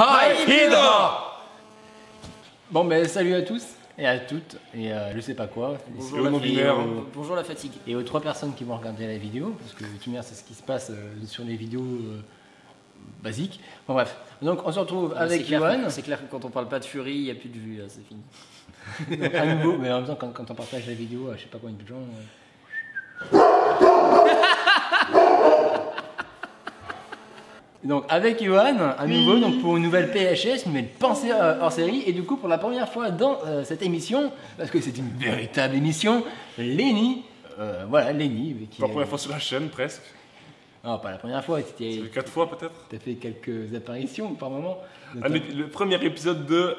Hi Hydra. Bon ben salut à tous et à toutes et je sais pas quoi. Bonjour la fatigue. Et aux 3 personnes qui vont regarder la vidéo, parce que tu c'est ce qui se passe sur les vidéos basiques. Bon bref, donc on se retrouve avec Yoann. C'est clair que quand on parle pas de Fury, il n'y a plus de vue, là, c'est fini. Donc, à nouveau, mais en même temps quand on partage la vidéo, je sais pas combien de gens... Donc avec Yoann, à nouveau, donc pour une nouvelle PHS, une nouvelle pensée hors série, et du coup pour la première fois dans cette émission, parce que c'est une véritable émission, Lenny, voilà Lenny. Pour la première fois sur la chaîne presque. Non, pas la première fois, c'était 4 fois peut-être. T'as fait quelques apparitions par moment. Le premier épisode 2,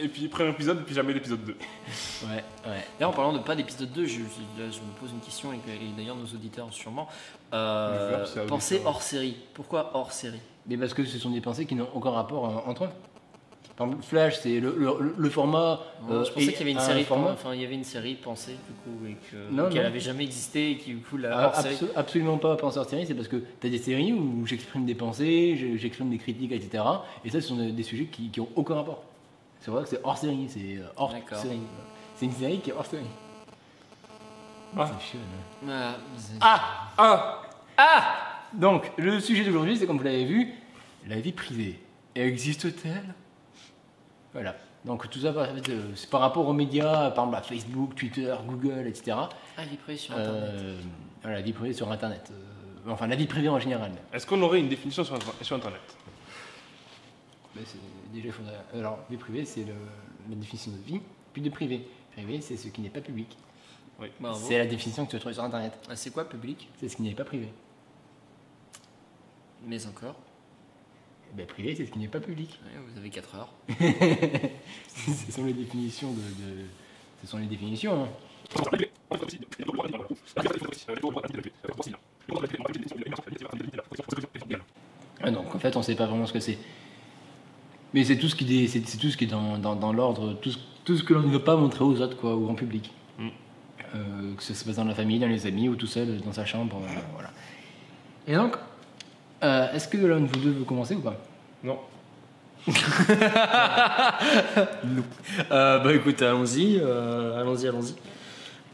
et puis premier épisode, et puis jamais l'épisode 2. Ouais. Là en parlant de pas d'épisode 2, je me pose une question, et d'ailleurs nos auditeurs sûrement. Pensée hors série. Pourquoi hors série? Mais parce que ce sont des pensées qui n'ont aucun rapport entre eux. Par exemple, Flash, c'est le format. Je pensais qu'il y avait une série, format. enfin il y avait une série pensée du coup et non. qu'elle n'avait jamais existé et qui du coup la hors série. Absolument pas pensée hors série, c'est parce que tu as des séries où j'exprime des pensées, j'exprime des critiques, etc. Et ça, ce sont des sujets qui n'ont aucun rapport. C'est vrai que c'est hors série, c'est hors série. C'est une série qui est hors série. C'est chiant. Donc, le sujet d'aujourd'hui, c'est comme vous l'avez vu, la vie privée. Existe-t-elle? Voilà. Donc, tout ça, c'est par rapport aux médias, par exemple à Facebook, Twitter, Google, etc. La vie privée sur Internet. Voilà, la vie privée sur Internet. Enfin, la vie privée en général. Est-ce qu'on aurait une définition sur Internet? Déjà, il faudrait... Alors, vie privée, c'est la définition de vie, puis de privé. Privé, c'est ce qui n'est pas public. Oui. C'est la définition que tu vas trouver sur Internet. C'est quoi public? C'est ce qui n'est pas privé. Mais encore. Privé, c'est ce qui n'est pas public. Ouais, vous avez 4 heures. Ce sont les définitions Ce sont les définitions. Donc en fait, on ne sait pas vraiment ce que c'est. Mais c'est tout ce qui est dans l'ordre, tout ce que l'on ne veut pas montrer aux autres, quoi, ou en public. Que ce se passe dans la famille, dans les amis, ou tout seul dans sa chambre. Voilà. Et donc, est-ce que l'un de vous deux veut commencer ou pas? Non. Écoute, allons-y.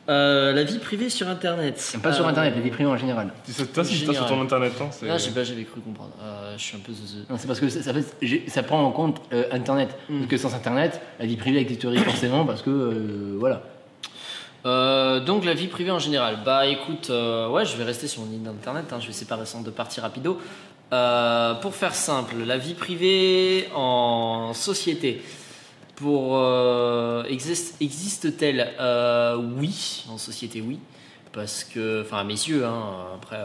La vie privée sur Internet. Pas sur Internet, la vie privée en général. Toi, si tu sur ton Internet, hein, là, j'avais cru comprendre. Je suis un peu zeuze. Non, c'est parce que ça prend en compte Internet. Parce que sans Internet, la vie privée existerait forcément parce que voilà. Donc la vie privée en général. Écoute, je vais rester sur mon ligne d'internet. Je vais séparer ça en 2 parties rapido. Pour faire simple, la vie privée en société. Existe-t-elle? Oui, en société, oui. Parce que, à mes yeux, après,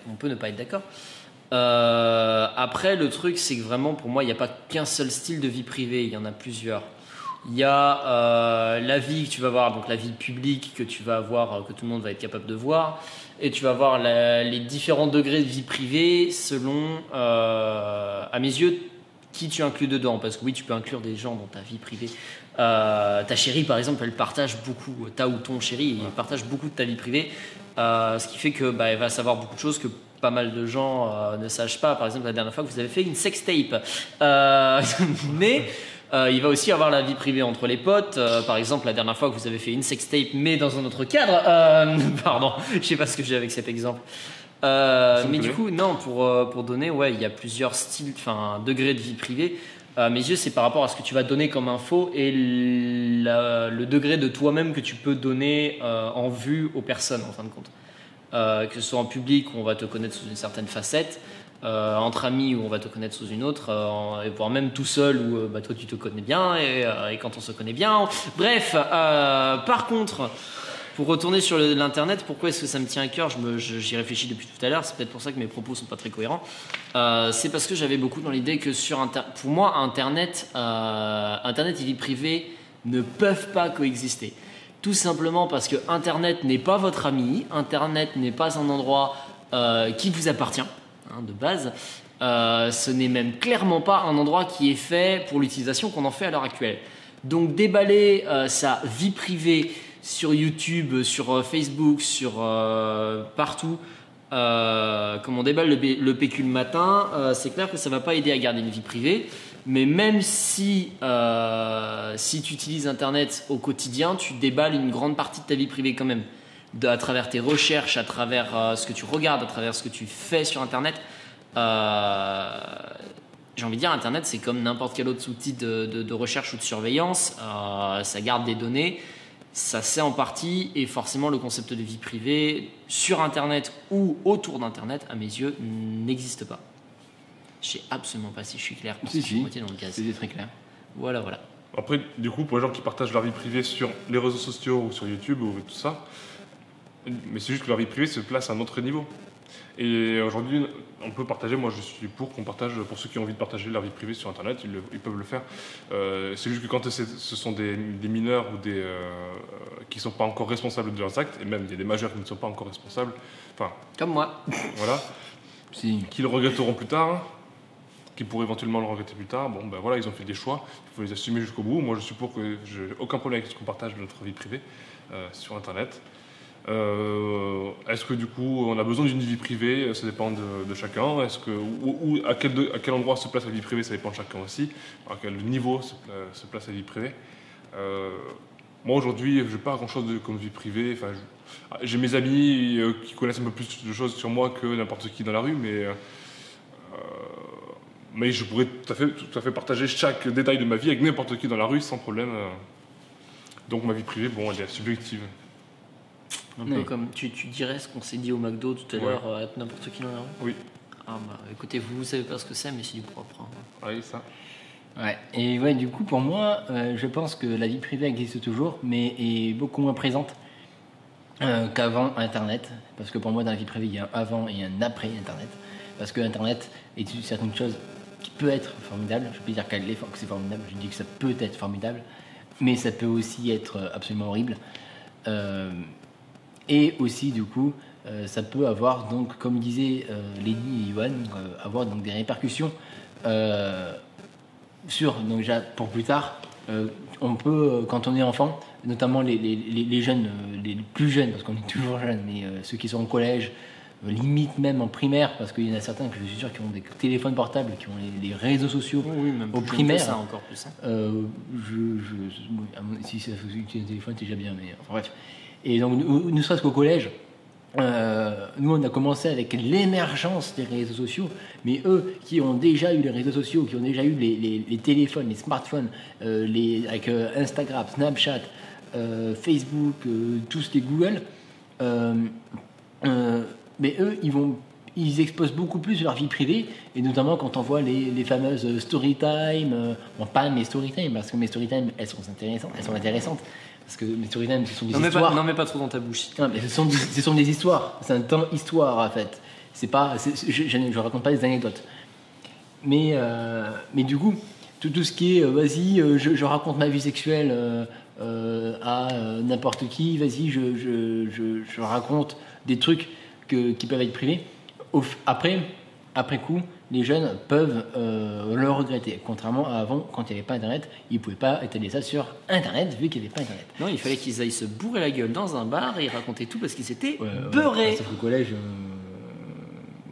on peut ne pas être d'accord. Après, le truc, c'est que vraiment, pour moi, il n'y a pas qu'un seul style de vie privée, il y en a plusieurs. Il y a la vie que tu vas voir, donc la vie publique que tu vas avoir, que tout le monde va être capable de voir, et tu vas voir les différents degrés de vie privée selon, à mes yeux, qui tu inclus dedans. Parce que oui, tu peux inclure des gens dans ta vie privée. Ta chérie, par exemple, elle partage beaucoup, ta ou ton chéri, il partage beaucoup de ta vie privée, ce qui fait que elle va savoir beaucoup de choses que pas mal de gens ne sachent pas. Par exemple, la dernière fois que vous avez fait une sextape. Mais... il va aussi avoir la vie privée entre les potes. Par exemple, la dernière fois que vous avez fait une sextape, mais dans un autre cadre. Pardon, je sais pas ce que j'ai avec cet exemple. Mais du coup, non, pour donner, il y a plusieurs styles, degrés de vie privée. À mes yeux, c'est par rapport à ce que tu vas donner comme info et le degré de toi-même que tu peux donner en vue aux personnes, en fin de compte. Que ce soit en public, où on va te connaître sous une certaine facette. Entre amis où on va te connaître sous une autre, et voire même tout seul où toi tu te connais bien et quand on se connaît bien. Bref, par contre, pour retourner sur l'internet, pourquoi est-ce que ça me tient à cœur? J'y réfléchis depuis tout à l'heure, c'est peut-être pour ça que mes propos sont pas très cohérents. C'est parce que j'avais beaucoup dans l'idée que pour moi Internet et vie privée ne peuvent pas coexister. Tout simplement parce que Internet n'est pas votre ami, Internet n'est pas un endroit qui vous appartient. De base, ce n'est même clairement pas un endroit qui est fait pour l'utilisation qu'on en fait à l'heure actuelle. Donc déballer sa vie privée sur YouTube, sur Facebook, sur partout, comme on déballe le PQ le matin, c'est clair que ça va pas aider à garder une vie privée. Mais même si tu utilises Internet au quotidien, tu déballes une grande partie de ta vie privée quand même. À travers tes recherches, à travers ce que tu regardes, à travers ce que tu fais sur Internet. J'ai envie de dire, Internet, c'est comme n'importe quel autre outil de recherche ou de surveillance. Ça garde des données, ça sait en partie, et forcément le concept de vie privée sur Internet ou autour d'Internet, à mes yeux, n'existe pas. Je sais absolument pas si je suis clair. Si, si. Dans le gaz. C'était très clair. Voilà. Après, du coup, pour les gens qui partagent leur vie privée sur les réseaux sociaux ou sur YouTube ou tout ça, mais c'est juste que leur vie privée se place à un autre niveau. Et aujourd'hui, on peut partager, moi je suis pour qu'on partage, pour ceux qui ont envie de partager leur vie privée sur Internet, ils peuvent le faire. C'est juste que quand ce sont des mineurs ou qui ne sont pas encore responsables de leurs actes, et même il y a des majeurs qui ne sont pas encore responsables, enfin... Comme moi. Voilà. Si. Qui le regretteront plus tard, hein, qui pourraient éventuellement le regretter plus tard. Bon, ben voilà, ils ont fait des choix, il faut les assumer jusqu'au bout. Moi je suis pour que j'ai aucun problème avec ce qu'on partage de notre vie privée sur Internet. Est-ce que du coup on a besoin d'une vie privée? Ça dépend de chacun. Est-ce que, ou à quel endroit se place la vie privée? Ça dépend de chacun aussi. À quel niveau se place la vie privée? Moi aujourd'hui, je n'ai pas grand-chose comme vie privée. Enfin, j'ai mes amis qui connaissent un peu plus de choses sur moi que n'importe qui dans la rue, mais je pourrais tout à fait partager chaque détail de ma vie avec n'importe qui dans la rue sans problème. Donc ma vie privée, bon, elle est subjective. Un peu comme tu dirais ce qu'on s'est dit au McDo tout à l'heure à n'importe qui dans la rue. Oui. Ah bah écoutez, vous savez pas ce que c'est, mais c'est du propre. Hein. Oui, ça. Ouais. Et ouais, du coup, pour moi, je pense que la vie privée existe toujours, mais est beaucoup moins présente qu'avant Internet. Parce que pour moi, dans la vie privée, il y a un avant et un après Internet. Parce que Internet est certaines choses qui peut être formidable. Je peux dire que c'est formidable. Je dis que ça peut être formidable, mais ça peut aussi être absolument horrible. Et aussi, du coup, ça peut avoir, donc, comme disait Lenny et Yohan, avoir donc, des répercussions sur, donc déjà pour plus tard, on peut, quand on est enfant, notamment les jeunes, les plus jeunes, parce qu'on est toujours jeunes, mais ceux qui sont au collège, limite même en primaire, parce qu'il y en a certains que je suis sûr qui ont des téléphones portables, qui ont les réseaux sociaux même au primaire. Ça, encore plus. Hein. Si ça utilise un téléphone, c'est déjà bien, mais enfin, bref. Et donc, ne serait-ce qu'au collège, nous on a commencé avec l'émergence des réseaux sociaux, mais eux qui ont déjà eu les réseaux sociaux, qui ont déjà eu les téléphones, les smartphones, avec Instagram, Snapchat, Facebook, tous les Google, mais eux ils exposent beaucoup plus leur vie privée, et notamment quand on voit les fameuses story time, bon pas mes story time, parce que mes story time elles sont intéressantes. Parce que mes story time, ce sont des histoires. Non, mais pas trop dans ta bouche. Non, mais ce sont des histoires. C'est un temps histoire, en fait. Je raconte pas des anecdotes. Mais du coup, tout ce qui est, je raconte ma vie sexuelle à n'importe qui, vas-y, je raconte des trucs qui peuvent être privés. Après coup, les jeunes peuvent le regretter. Contrairement à avant, quand il n'y avait pas Internet, ils ne pouvaient pas étaler ça sur Internet, vu qu'il n'y avait pas Internet. Non, il fallait qu'ils aillent se bourrer la gueule dans un bar et ils racontaient tout parce qu'ils s'étaient beurrés. Sauf qu'au collège...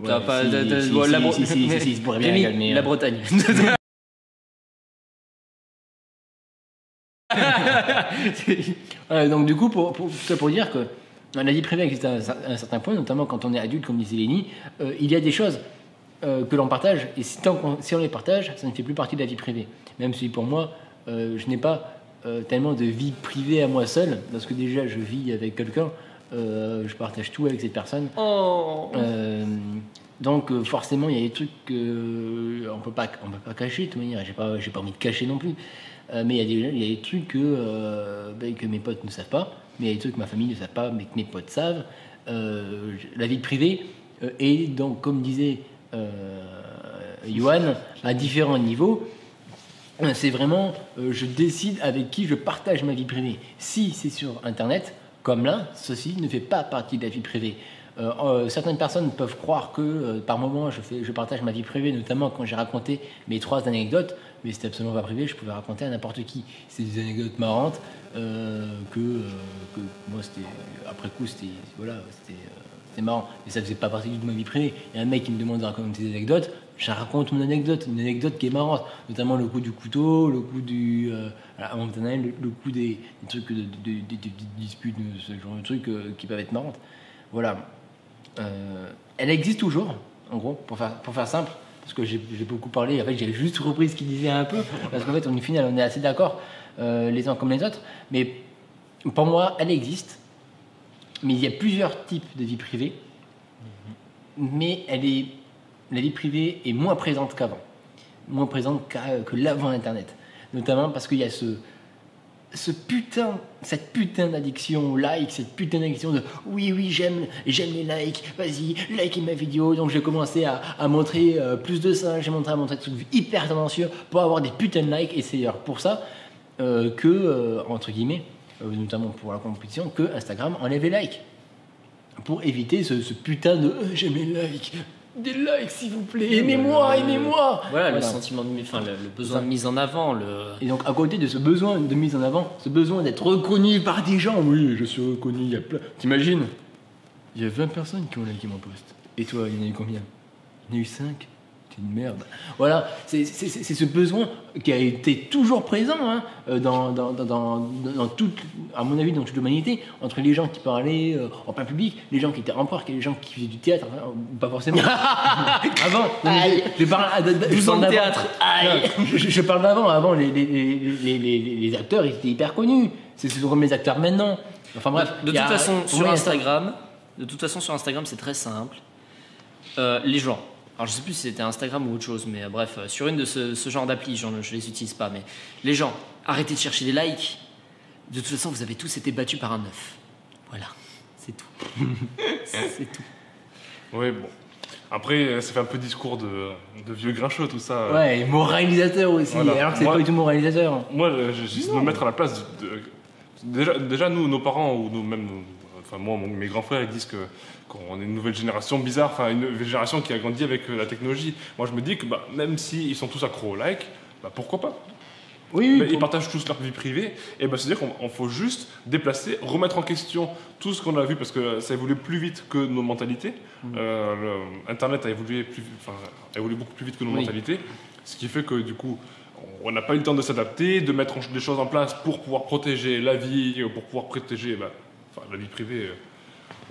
T'as pas... Si, ils se bourraient bien la gueule, mais... La Bretagne. Donc du coup, pour dire que la vie privée existe à un certain point, notamment quand on est adulte, comme disait Lenny, il y a des choses que l'on partage, et si on les partage, ça ne fait plus partie de la vie privée. Même si pour moi, je n'ai pas tellement de vie privée à moi seul, parce que déjà je vis avec quelqu'un, je partage tout avec cette personne. Donc forcément, il y a des trucs qu'on peut pas cacher, de toute manière. J'ai pas envie de cacher non plus. Mais il y a des trucs que mes potes ne savent pas, mais il y a des trucs que ma famille ne savent pas, mais que mes potes savent. La vie privée est donc, comme disait Yohan, à différents niveaux. C'est vraiment, je décide avec qui je partage ma vie privée. Si c'est sur Internet, comme là, ceci ne fait pas partie de la vie privée. Certaines personnes peuvent croire que par moment je partage ma vie privée, notamment quand j'ai raconté mes 3 anecdotes, mais c'était absolument pas privé, je pouvais raconter à n'importe qui. C'est des anecdotes marrantes que moi c'était après coup c'était c'était marrant, mais ça faisait pas partie de ma vie privée. Il y a un mec qui me demande de raconter des anecdotes, je raconte une anecdote qui est marrante, notamment le coup du couteau, le coup du. À un moment donné, le coup des trucs de disputes, ce genre de trucs qui peuvent être marrantes. Voilà. Elle existe toujours, en gros, pour faire simple, parce que j'ai beaucoup parlé, en fait j'ai juste repris ce qu'il disait un peu, parce qu'en fait au final on est assez d'accord, les uns comme les autres, mais pour moi elle existe, mais il y a plusieurs types de vie privée, mais la vie privée est moins présente qu'avant, moins présente que l'avant Internet, notamment parce qu'il y a cette putain d'addiction au like, cette putain d'addiction de oui j'aime les likes, vas-y likez ma vidéo, donc j'ai commencé à montrer plus de ça, j'ai montré à montrer des trucs hyper tendancieux pour avoir des putains de likes, et c'est d'ailleurs pour ça que entre guillemets notamment pour la compétition, que Instagram enlève les likes pour éviter ce putain de j'aime les likes, des likes s'il vous plaît, aimez-moi. Voilà, le sentiment de le besoin de mise en avant, Et donc à côté de ce besoin de mise en avant, ce besoin d'être reconnu par des gens, oui, je suis reconnu, il y a plein. T'imagines, il y a 20 personnes qui ont liké mon post. Et toi, il y en a eu combien? Il y en a eu 5. T'es une merde. Voilà, c'est ce besoin qui a été toujours présent dans toute, à mon avis, dans toute l'humanité, entre les gens qui parlaient en plein public, les gens qui étaient empereurs, les gens qui faisaient du théâtre, pas forcément. Avant, je parle 12 ans de théâtre. Je parle d'avant. Avant, les acteurs, ils étaient hyper connus. C'est comme les acteurs maintenant. Enfin bref. De toute façon, sur Instagram, c'est très simple. Les gens. Alors je sais plus si c'était Instagram ou autre chose, mais bref, sur une de ce genre d'appli, je les utilise pas, mais les gens, arrêtez de chercher des likes. De toute façon, vous avez tous été battus par un œuf. Voilà, c'est tout. C'est tout. Oui, bon. Après, ça fait un peu discours de vieux grincheux, tout ça. Ouais, et moralisateur aussi, voilà. Alors que c'est pas du tout moralisateur. Moi, j'essaie de me mettre à la place déjà nous, nos parents, ou nous-mêmes, enfin moi, mes grands frères, ils disent qu'on est une nouvelle génération bizarre, enfin une nouvelle génération qui a grandi avec la technologie. Moi je me dis que même s'ils sont tous accros au like, pourquoi pas. Oui, ils partagent tous leur vie privée, et c'est-à-dire qu'il faut juste déplacer, remettre en question tout ce qu'on a vu, parce que ça évolue plus vite que nos mentalités. Internet a évolué beaucoup plus vite que nos mentalités, ce qui fait que du coup on n'a pas eu le temps de s'adapter, de mettre des choses en place pour pouvoir protéger la vie, pour pouvoir protéger la vie privée.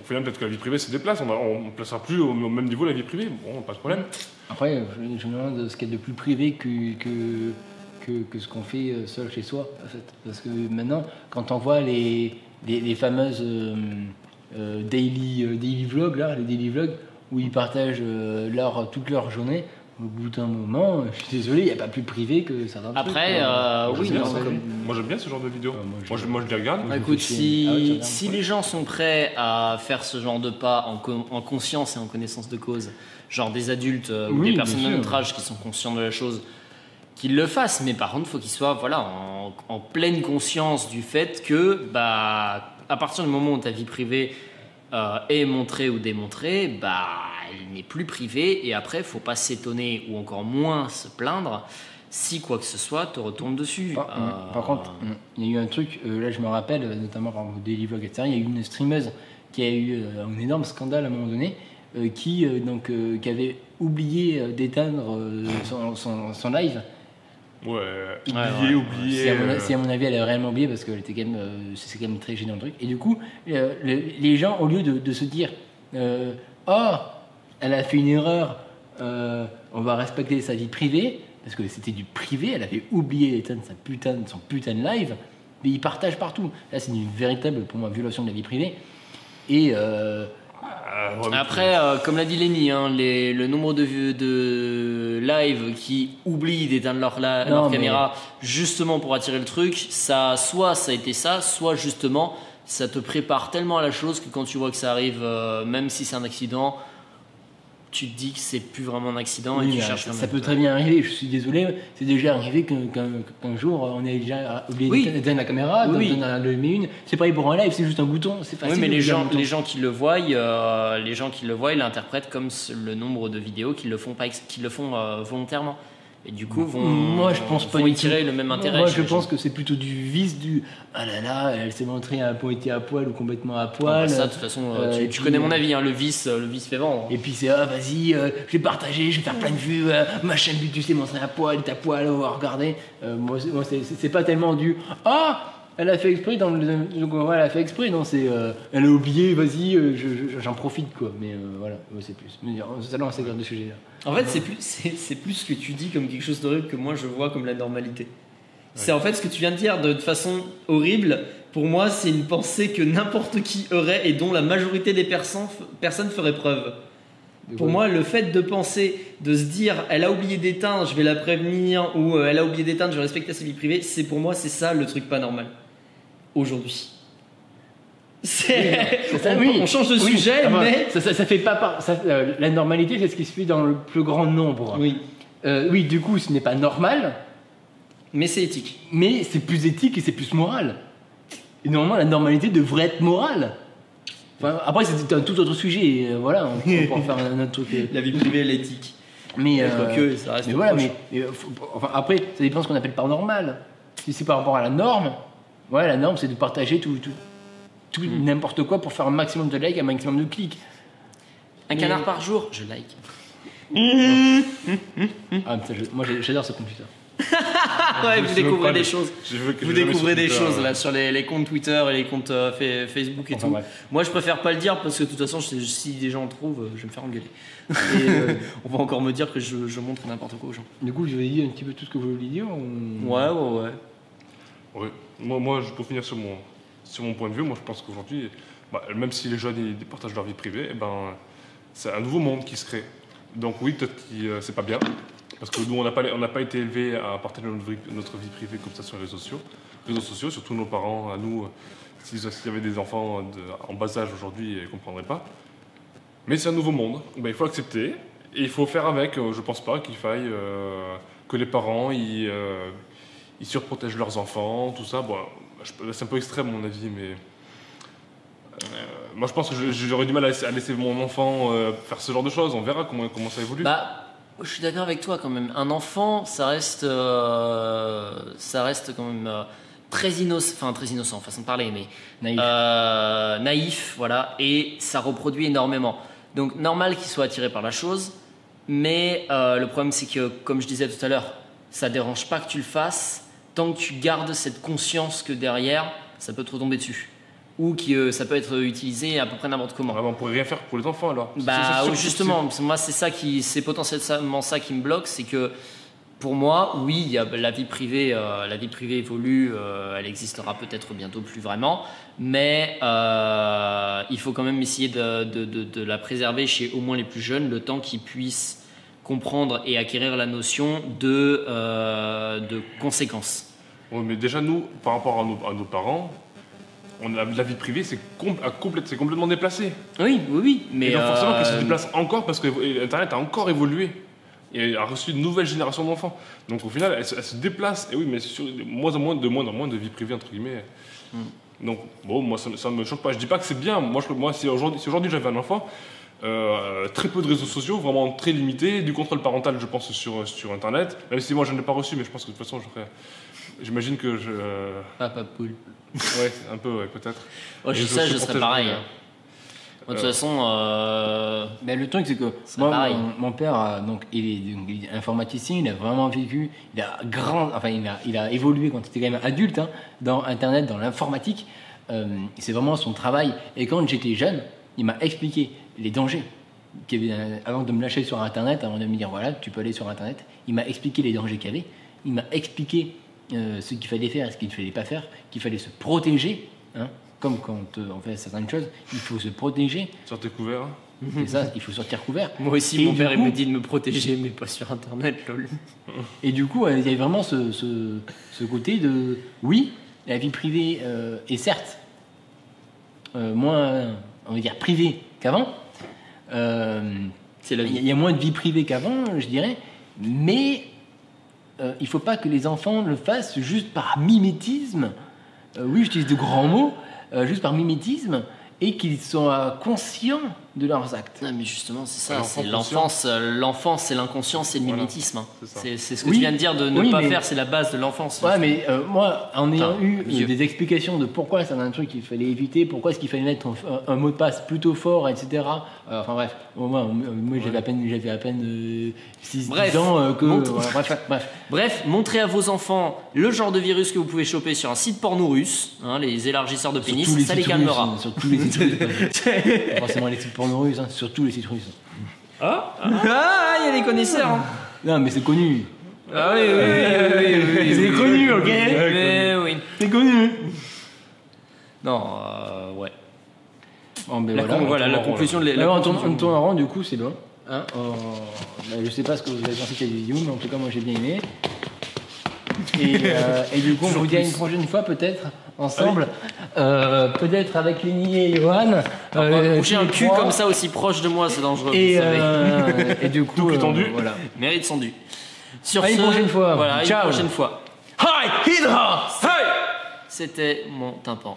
Au final, peut-être que la vie privée se déplace, on ne placera plus au même niveau la vie privée, bon, pas de problème. Après, je me demande ce qu'il y a de plus privé que ce qu'on fait seul chez soi, en fait. Parce que maintenant, quand on voit les fameuses daily vlogs, là, les daily vlogs, où ils partagent toute leur journée, au bout d'un moment, je suis désolé, il n'y a pas plus privé que certains trucs. Après, oui, moi j'aime bien ce genre de vidéos. Moi je les regarde. Écoute, si les gens sont prêts à faire ce genre de pas en conscience et en connaissance de cause, genre des adultes ou des personnes de notre âge qui sont conscients de la chose, qu'ils le fassent. Mais par contre, il faut qu'ils soient en pleine conscience du fait que, à partir du moment où ta vie privée est montrée ou démontrée, elle n'est plus privée, et après, faut pas s'étonner ou encore moins se plaindre si quoi que ce soit te retombe dessus. Par contre, il y a eu un truc, là je me rappelle, notamment par exemple Daily Vlog, etc. Il y a eu une streameuse qui a eu un énorme scandale à un moment donné, qui avait oublié d'éteindre son live. Oublié. Si à mon avis elle a réellement oublié, parce que c'est quand même très gênant le truc. Et du coup, les gens, au lieu de se dire elle a fait une erreur, on va respecter sa vie privée, parce que c'était du privé, elle avait oublié d'éteindre son putain de live, mais ils partagent partout. Là, c'est une véritable, pour moi, violation de la vie privée. Et après, comme l'a dit Lenny, le nombre de live qui oublient d'éteindre leur caméra justement pour attirer le truc, soit ça a été ça, soit justement ça te prépare tellement à la chose que quand tu vois que ça arrive, même si c'est un accident, tu te dis que c'est plus vraiment un accident, et tu cherches. Ça peut très bien arriver, je suis désolé, c'est déjà arrivé qu'un jour on ait déjà oublié d'éteindre la caméra, d'en allumer une. C'est pareil pour un live, c'est juste un bouton, c'est facile. Oui, mais les gens qui le voient, ils l'interprètent comme le nombre de vidéos qui le font volontairement. et du coup Moi, je pense pas vont du y tirer le même intérêt. Moi, je j'imagine. pense que c'est plutôt du vice du ah là là, elle s'est montrée à moitié à poil ou complètement à Ah, poil. bah ça, de toute façon, et tu puis, connais mon avis, hein, le vice fait vendre. Et puis c'est vas-y, je vais partager, je vais faire plein de vues, ma chaîne but tu sais montrer à poil, ta poil, on va regarder. Moi, c'est pas tellement du ah elle a fait exprès dans le donc, voilà, elle a fait exprès, non c'est elle a oublié, vas-y, j'en profite quoi. Mais voilà, c'est plus. Ça lance ce genre de sujet là. En fait, c'est plus ce que tu dis comme quelque chose d'horrible que moi je vois comme la normalité. C'est en fait ce que tu viens de dire de façon horrible. Pour moi, c'est une pensée que n'importe qui aurait et dont la majorité des personnes feraient preuve. Pour moi, le fait de penser, de se dire elle a oublié d'éteindre, je vais la prévenir, ou elle a oublié d'éteindre, je vais respecter sa vie privée, pour moi, c'est ça le truc pas normal. Aujourd'hui. On change de sujet, mais. Ça fait pas la normalité, c'est ce qui se fait dans le plus grand nombre. Oui. Oui, du coup, ce n'est pas normal. Mais c'est éthique. Mais c'est plus éthique et c'est plus moral. Et normalement, la normalité devrait être morale. Enfin, après, c'est un tout autre sujet. Et, voilà, on peut en faire un autre truc. La vie privée et l'éthique. Mais, ça reste mais voilà, proche. Enfin, après, ça dépend de ce qu'on appelle par normal. Si c'est par rapport à la norme, ouais, la norme, c'est de partager tout n'importe quoi pour faire un maximum de likes, un maximum de clics. Un canard par jour, je like. Ah, moi, j'adore ce computer. Ouais, vous découvrez des choses. Vous découvrez des choses là sur les comptes Twitter et les comptes Facebook et Enfin, tout. bref. Moi, je préfère pas le dire parce que de toute façon, si des gens le trouvent, je vais me faire engueuler. Et on va encore me dire que je montre n'importe quoi aux gens. Du coup, je vais dire un petit peu tout ce que vous vouliez dire. Ou... Ouais. Oui. Moi, pour finir sur mon point de vue, moi je pense qu'aujourd'hui, même si les jeunes ils partagent leur vie privée, c'est un nouveau monde qui se crée. Donc oui, peut-être que c'est pas bien, parce que nous on n'a pas été élevés à partager notre vie privée comme ça sur les réseaux sociaux, surtout nos parents, à nous, s'il y avait des enfants en bas âge aujourd'hui, ils ne comprendraient pas. Mais c'est un nouveau monde, il faut accepter, et il faut faire avec. Je pense pas qu'il faille que les parents ils surprotègent leurs enfants, tout ça. Bon, c'est un peu extrême mon avis, mais moi je pense que j'aurais du mal à laisser mon enfant faire ce genre de choses. On verra comment ça évolue. Je suis d'accord avec toi quand même. Un enfant, ça reste quand même très innocent, façon de parler, mais naïf, voilà, et ça reproduit énormément. Donc normal qu'il soit attiré par la chose, mais le problème c'est que, comme je disais tout à l'heure, ça dérange pas que tu le fasses tant que tu gardes cette conscience que derrière, ça peut te retomber dessus. Ou que ça peut être utilisé à peu près n'importe comment. On pourrait rien faire pour les enfants alors. Justement, moi c'est potentiellement ça qui me bloque, c'est que pour moi, oui, il y a la vie privée évolue, elle existera peut-être bientôt plus vraiment, mais il faut quand même essayer de la préserver chez au moins les plus jeunes, le temps qu'ils puissent comprendre et acquérir la notion de conséquences. Oui, mais déjà nous, par rapport à nos parents, la vie privée, c'est complètement déplacé. Oui, mais et donc forcément qu'elle se déplace encore parce que Internet a encore évolué et a reçu une nouvelle génération d'enfants. Donc au final, elle se déplace. Et oui, mais sur moins en moins de vie privée entre guillemets. Donc bon, moi ça me choque pas. Je dis pas que c'est bien. Moi si aujourd'hui j'avais un enfant, très peu de réseaux sociaux, vraiment très limité, du contrôle parental, je pense sur Internet. Même si moi je ne l'ai pas reçu, mais je pense que de toute façon j'imagine que je. Papa poule. Ouais, un peu, ouais, peut-être. Oh, je serais pareil. De toute façon, mais le truc c'est que moi, mon père, donc il est informaticien, il a vraiment vécu, il a évolué quand il était quand même adulte dans Internet, dans l'informatique. C'est vraiment son travail. Et quand j'étais jeune, il m'a expliqué les dangers qu'il y avait avant de me lâcher sur Internet, avant de me dire voilà, tu peux aller sur Internet. Il m'a expliqué les dangers qu'il y avait. Il m'a expliqué ce qu'il fallait faire et ce qu'il ne fallait pas faire, qu'il fallait se protéger, comme quand on fait certaines choses, il faut se protéger. Sortez couvert. C'est ça, il faut sortir couvert. Moi aussi, mon père il me dit de me protéger, mais pas sur Internet, lol. Et du coup, il y avait vraiment ce côté de oui, la vie privée est certes moins, on va dire, privée qu'avant. C'est la vie. Il y a moins de vie privée qu'avant, je dirais, mais il ne faut pas que les enfants le fassent juste par mimétisme. Oui, j'utilise de grands mots, juste par mimétisme, et qu'ils soient conscients de leurs actes. Non, mais justement, c'est ça. L'enfant C'est conscient. l'enfance, c'est l'inconscient, c'est le Voilà, mimétisme. hein. c'est ça. C'est ce que Oui. tu viens de dire de ne Oui, pas mais- faire, c'est la base de l'enfance. Ouais, mais moi, en ayant Enfin, eu vieux. des explications de pourquoi c'est un truc qu'il fallait éviter, pourquoi est-ce qu'il fallait mettre un mot de passe plutôt fort, etc. Enfin bref, moi j'avais à peine 6 Bref, ans que. montre- Bref. Bref, montrez à vos enfants le genre de virus que vous pouvez choper sur un site porno russe, hein, les élargisseurs de pénis, ça les calmera. Sur tous les sites russes. Pas forcément les sites porno russes, sur tous les sites russes. Ah, il y a des connaisseurs. hein. Non, mais c'est connu. Ah oui. C'est connu, ok. Mais oui. C'est connu. Non, ouais. Bon, ben La, voilà. voilà, la conclusion de la Là, on conclusion. tourne en rond, du coup, c'est bon. Hein, je sais pas ce que vous avez pensé de cette vidéo, mais en tout cas, moi j'ai bien aimé. Et du coup, on vous dit à une prochaine fois, peut-être, ensemble. Peut-être avec Lenny et Johan. Bouger un tous les cul trois. comme ça aussi proche de moi, c'est dangereux. Et, vous savez. et du coup, Tout est tendu. voilà. Mérite son dû. Sur À une ce, prochaine fois. Voilà, à Ciao. une prochaine fois. Hi, Hydra! C'était mon tympan.